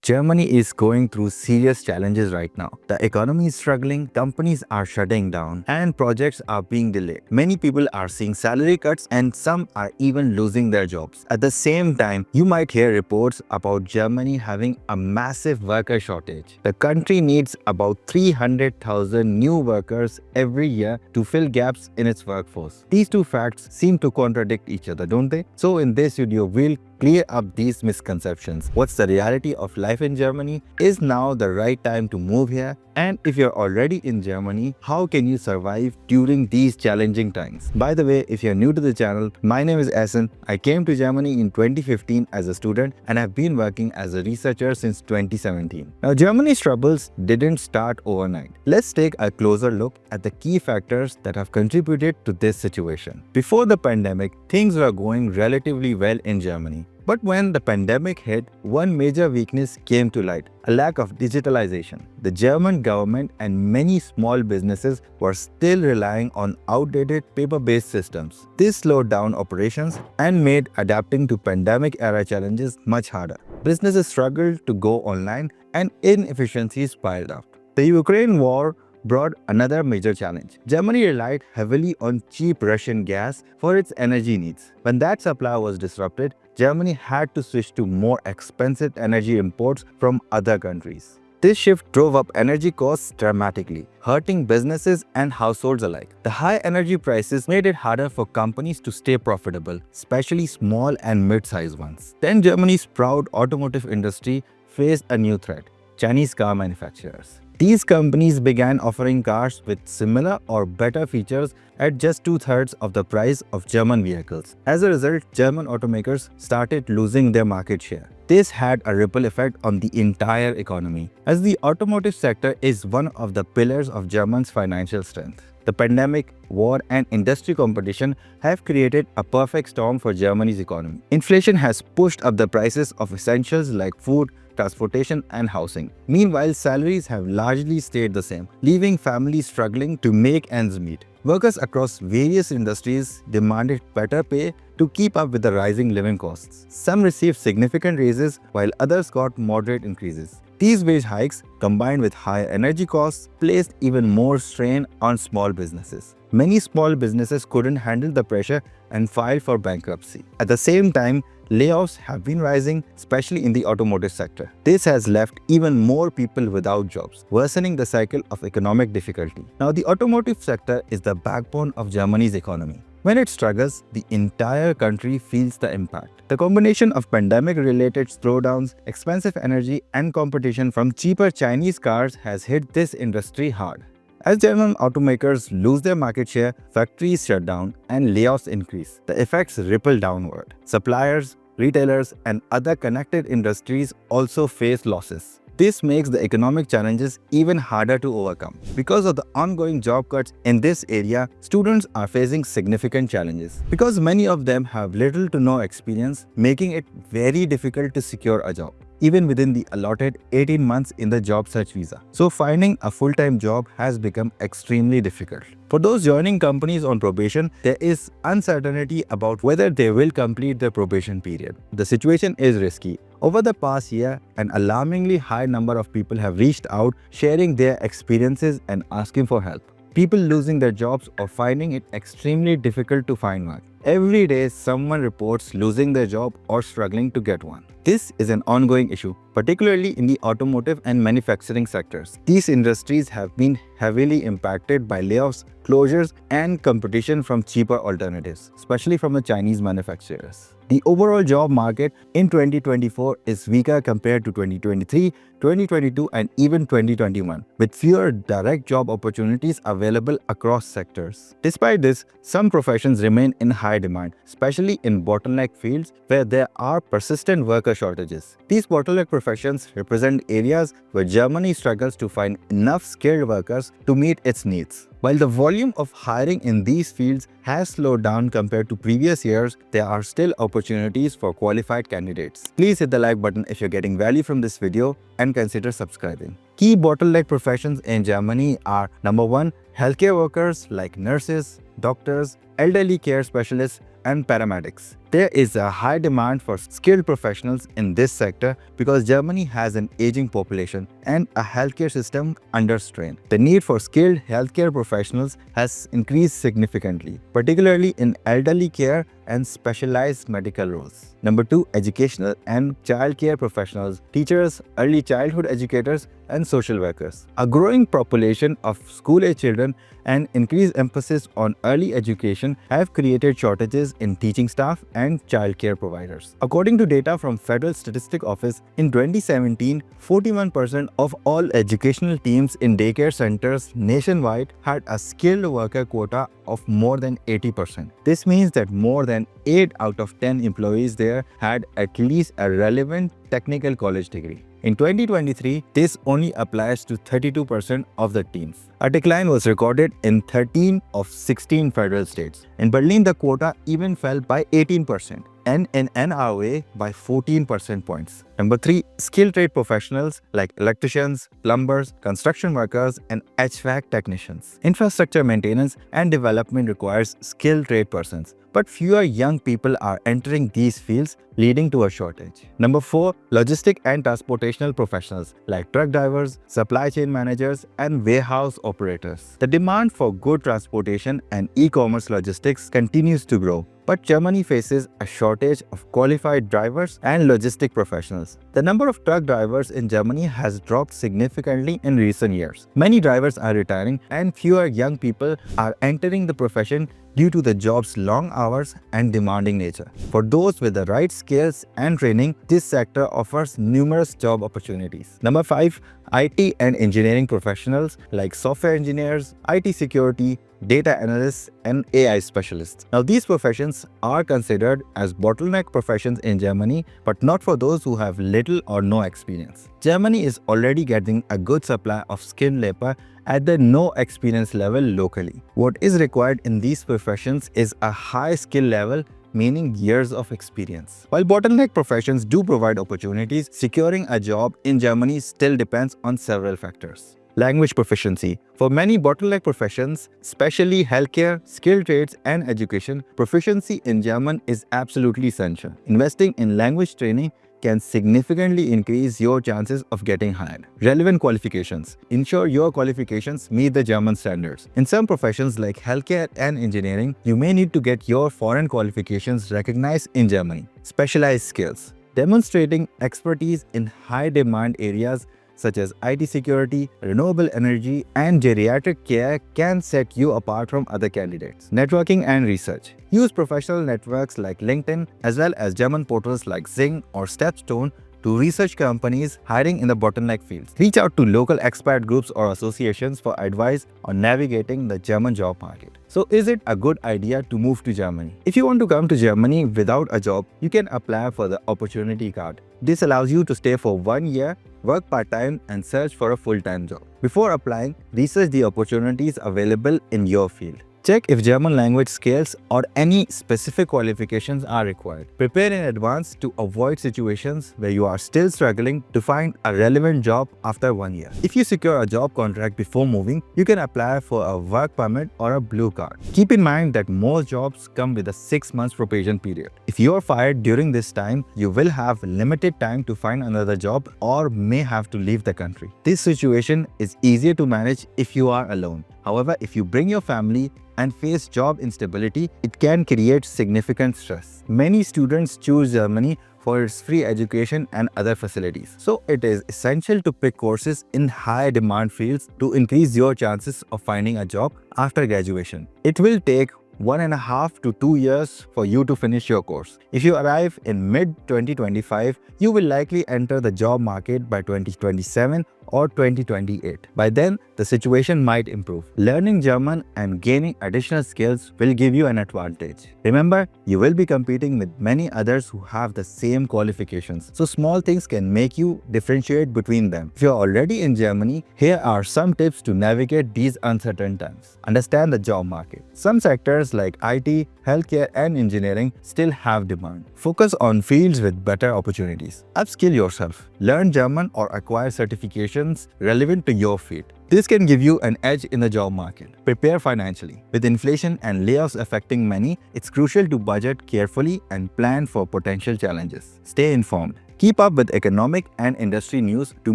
Germany is going through serious challenges right now. The economy is struggling, companies are shutting down, and projects are being delayed. Many people are seeing salary cuts and some are even losing their jobs. At the same time, you might hear reports about Germany having a massive worker shortage. The country needs about 300,000 new workers every year to fill gaps in its workforce. These two facts seem to contradict each other, don't they? So in this video, we'll clear up these misconceptions. What's the reality of life in Germany? Is now the right time to move here? And if you're already in Germany, how can you survive during these challenging times? By the way, if you're new to the channel, my name is Essen. I came to Germany in 2015 as a student and have been working as a researcher since 2017. Now, Germany's troubles didn't start overnight. Let's take a closer look at the key factors that have contributed to this situation. Before the pandemic, things were going relatively well in Germany. But when the pandemic hit, one major weakness came to light: a lack of digitalization. The German government and many small businesses were still relying on outdated paper-based systems. This slowed down operations and made adapting to pandemic-era challenges much harder. Businesses struggled to go online and inefficiencies piled up. The Ukraine war brought another major challenge. Germany relied heavily on cheap Russian gas for its energy needs. When that supply was disrupted, Germany had to switch to more expensive energy imports from other countries. This shift drove up energy costs dramatically, hurting businesses and households alike. The high energy prices made it harder for companies to stay profitable, especially small and mid-sized ones. Then Germany's proud automotive industry faced a new threat: Chinese car manufacturers. These companies began offering cars with similar or better features at just 2/3 of the price of German vehicles. As a result, German automakers started losing their market share. This had a ripple effect on the entire economy, as the automotive sector is one of the pillars of Germany's financial strength. The pandemic, war, and industry competition have created a perfect storm for Germany's economy. Inflation has pushed up the prices of essentials like food, transportation, and housing. Meanwhile, salaries have largely stayed the same, leaving families struggling to make ends meet. Workers across various industries demanded better pay to keep up with the rising living costs. Some received significant raises while others got moderate increases. These wage hikes, combined with higher energy costs, placed even more strain on small businesses. Many small businesses couldn't handle the pressure and filed for bankruptcy. At the same time, layoffs have been rising, especially in the automotive sector. This has left even more people without jobs, worsening the cycle of economic difficulty. Now, the automotive sector is the backbone of Germany's economy. When it struggles, the entire country feels the impact. The combination of pandemic-related slowdowns, expensive energy, and competition from cheaper Chinese cars has hit this industry hard. As German automakers lose their market share, factories shut down, and layoffs increase, the effects ripple downward. Suppliers, retailers, and other connected industries also face losses. This makes the economic challenges even harder to overcome. Because of the ongoing job cuts in this area, students are facing significant challenges. Because many of them have little to no experience, making it very difficult to secure a job, even within the allotted 18 months in the job search visa. So finding a full-time job has become extremely difficult. For those joining companies on probation, there is uncertainty about whether they will complete their probation period. The situation is risky. Over the past year, an alarmingly high number of people have reached out, sharing their experiences and asking for help. People losing their jobs or finding it extremely difficult to find work. Every day, someone reports losing their job or struggling to get one. This is an ongoing issue, particularly in the automotive and manufacturing sectors. These industries have been heavily impacted by layoffs, closures, and competition from cheaper alternatives, especially from the Chinese manufacturers. The overall job market in 2024 is weaker compared to 2023, 2022, and even 2021, with fewer direct job opportunities available across sectors. Despite this, some professions remain in high demand, especially in bottleneck fields where there are persistent worker shortages. These bottleneck professions represent areas where Germany struggles to find enough skilled workers to meet its needs. While the volume of hiring in these fields has slowed down compared to previous years, there are still opportunities for qualified candidates. Please hit the like button if you're getting value from this video and consider subscribing. Key bottleneck professions in Germany are: number 1, healthcare workers like nurses, doctors, elderly care specialists, and paramedics. There is a high demand for skilled professionals in this sector because Germany has an aging population and a healthcare system under strain. The need for skilled healthcare professionals has increased significantly, particularly in elderly care and specialized medical roles. Number 2, educational and childcare professionals, teachers, early childhood educators, and social workers. A growing population of school-age children and increased emphasis on early education have created shortages in teaching staff and childcare providers. According to data from Federal Statistics Office, in 2017, 41% of all educational teams in daycare centers nationwide had a skilled worker quota of more than 80%. This means that more than 8 out of 10 employees there had at least a relevant technical college degree. In 2023, this only applies to 32% of the teams. A decline was recorded in 13 of 16 federal states. In Berlin, the quota even fell by 18%, and in NRA by 14 percent points. Number 3, skilled trade professionals like electricians, plumbers, construction workers, and HVAC technicians. Infrastructure maintenance and development requires skilled trade persons, but fewer young people are entering these fields, leading to a shortage. Number 4, logistic and transportational professionals like truck drivers, supply chain managers, and warehouse operators. The demand for good transportation and e-commerce logistics continues to grow, but Germany faces a shortage of qualified drivers and logistic professionals. The number of truck drivers in Germany has dropped significantly in recent years. Many drivers are retiring and fewer young people are entering the profession due to the job's long hours and demanding nature. For those with the right skills and training, this sector offers numerous job opportunities. Number 5, IT and engineering professionals like software engineers, IT security, data analysts, and AI specialists. Now, these professions are considered as bottleneck professions in Germany, but not for those who have little or no experience. Germany is already getting a good supply of skilled labor at the no experience level locally. What is required in these professions is a high skill level, meaning years of experience. While bottleneck professions do provide opportunities, securing a job in Germany still depends on several factors. Language proficiency. For many bottleneck professions, especially healthcare, skilled trades, and education, proficiency in German is absolutely essential. Investing in language training can significantly increase your chances of getting hired. Relevant qualifications. Ensure your qualifications meet the German standards. In some professions like healthcare and engineering, you may need to get your foreign qualifications recognized in Germany. Specialized skills. Demonstrating expertise in high-demand areas such as IT security, renewable energy, and geriatric care can set you apart from other candidates. Networking and research. Use professional networks like LinkedIn as well as German portals like Xing or Stepstone to research companies hiring in the bottleneck fields. Reach out to local expat groups or associations for advice on navigating the German job market. So, is it a good idea to move to Germany? If you want to come to Germany without a job, you can apply for the Opportunity Card. This allows you to stay for 1 year, work part-time, and search for a full-time job. Before applying, research the opportunities available in your field. Check if German language skills or any specific qualifications are required. Prepare in advance to avoid situations where you are still struggling to find a relevant job after 1 year. If you secure a job contract before moving, you can apply for a work permit or a blue card. Keep in mind that most jobs come with a 6 months probation period. If you are fired during this time, you will have limited time to find another job or may have to leave the country. This situation is easier to manage if you are alone. However, if you bring your family and face job instability, it can create significant stress. Many students choose Germany for its free education and other facilities. So it is essential to pick courses in high demand fields to increase your chances of finding a job after graduation. It will take 1.5 to 2 years for you to finish your course. If you arrive in mid-2025, you will likely enter the job market by 2027 or 2028. By then, the situation might improve. Learning German and gaining additional skills will give you an advantage. Remember, you will be competing with many others who have the same qualifications, so small things can make you differentiate between them. If you're already in Germany, here are some tips to navigate these uncertain times. Understand the job market. Some sectors like IT, healthcare, and engineering still have demand. Focus on fields with better opportunities. Upskill yourself. Learn German or acquire certification questions relevant to your field. This can give you an edge in the job market. Prepare financially. With inflation and layoffs affecting many, it's crucial to budget carefully and plan for potential challenges. Stay informed. Keep up with economic and industry news to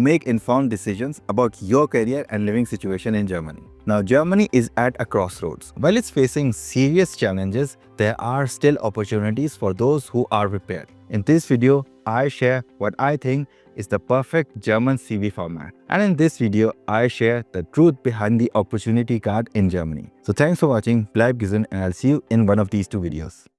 make informed decisions about your career and living situation in Germany. Now, Germany is at a crossroads. While it's facing serious challenges, there are still opportunities for those who are prepared. In this video, I share what I think is the perfect German CV format. And in this video, I share the truth behind the opportunity card in Germany. So thanks for watching, bleib gesund, and I'll see you in one of these two videos.